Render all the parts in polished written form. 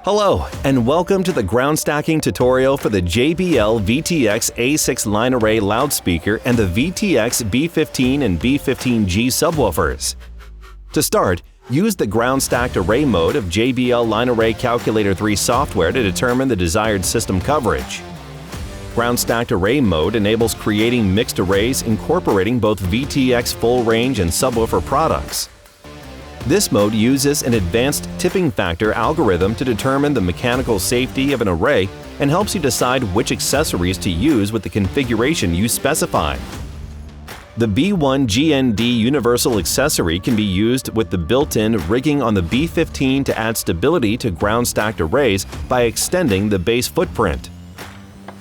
Hello, and welcome to the ground stacking tutorial for the JBL VTX A6 line array loudspeaker and the VTX B15 and B15G subwoofers. To start, use the ground stacked array mode of JBL Line Array Calculator 3 software to determine the desired system coverage. Ground stacked array mode enables creating mixed arrays incorporating both VTX full range and subwoofer products. This mode uses an advanced tipping factor algorithm to determine the mechanical safety of an array and helps you decide which accessories to use with the configuration you specify. The B1GND universal accessory can be used with the built-in rigging on the B15 to add stability to ground-stacked arrays by extending the base footprint.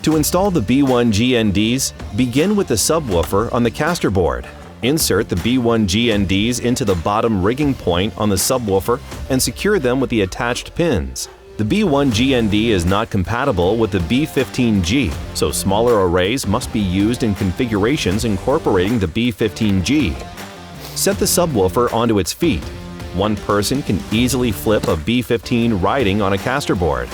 To install the B1GNDs, begin with the subwoofer on the caster board. Insert the B1GNDs into the bottom rigging point on the subwoofer and secure them with the attached pins. The B1GND is not compatible with the B15G, so smaller arrays must be used in configurations incorporating the B15G. Set the subwoofer onto its feet. One person can easily flip a B15 riding on a caster board.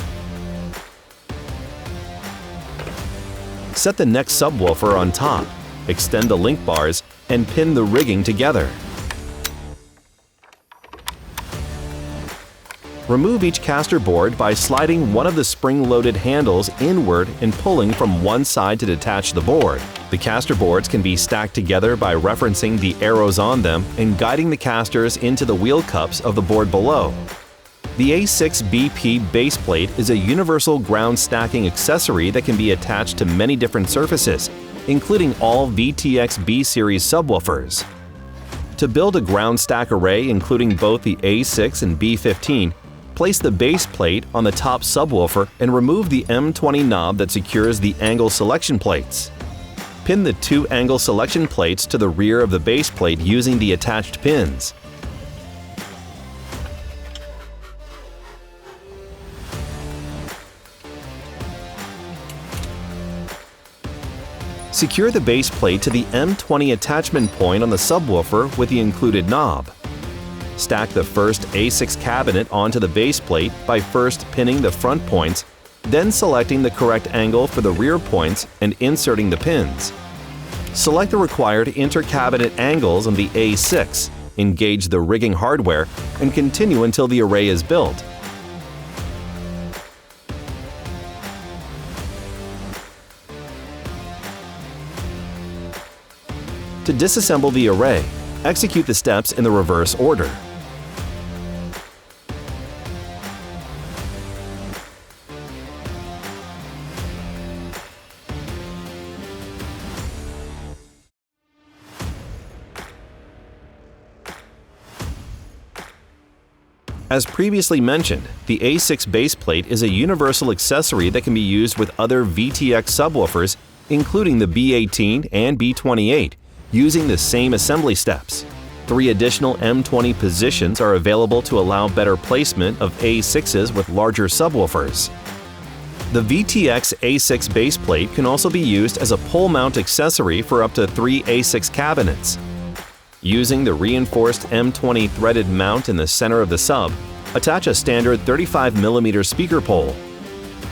Set the next subwoofer on top, extend the link bars, and pin the rigging together. Remove each caster board by sliding one of the spring-loaded handles inward and pulling from one side to detach the board. The caster boards can be stacked together by referencing the arrows on them and guiding the casters into the wheel cups of the board below. The A6 BP base plate is a universal ground stacking accessory that can be attached to many different surfaces, including all VTX B-series subwoofers. To build a ground stack array including both the A6 and B15, place the base plate on the top subwoofer and remove the M20 knob that secures the angle selection plates. Pin the two angle selection plates to the rear of the base plate using the attached pins. Secure the base plate to the M20 attachment point on the subwoofer with the included knob. Stack the first A6 cabinet onto the base plate by first pinning the front points, then selecting the correct angle for the rear points and inserting the pins. Select the required inter-cabinet angles on the A6, engage the rigging hardware, and continue until the array is built. To disassemble the array, execute the steps in the reverse order. As previously mentioned, the A6 base plate is a universal accessory that can be used with other VTX subwoofers, including the B18 and B28, using the same assembly steps. 3 additional M20 positions are available to allow better placement of A6s with larger subwoofers. The VTX A6 base plate can also be used as a pole mount accessory for up to 3 A6 cabinets. Using the reinforced M20 threaded mount in the center of the sub, attach a standard 35mm speaker pole.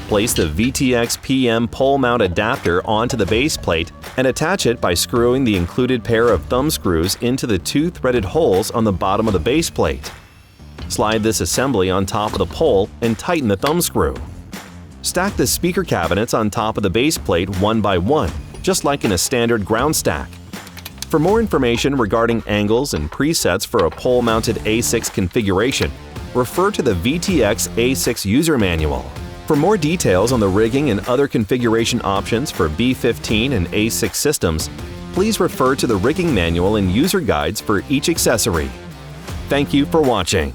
Place the VTX PM pole mount adapter onto the base plate and attach it by screwing the included pair of thumb screws into the 2 threaded holes on the bottom of the base plate. Slide this assembly on top of the pole and tighten the thumb screw. Stack the speaker cabinets on top of the base plate one by one, just like in a standard ground stack. For more information regarding angles and presets for a pole-mounted A6 configuration, refer to the VTX A6 user manual. For more details on the rigging and other configuration options for B15 and A6 systems, please refer to the rigging manual and user guides for each accessory. Thank you for watching.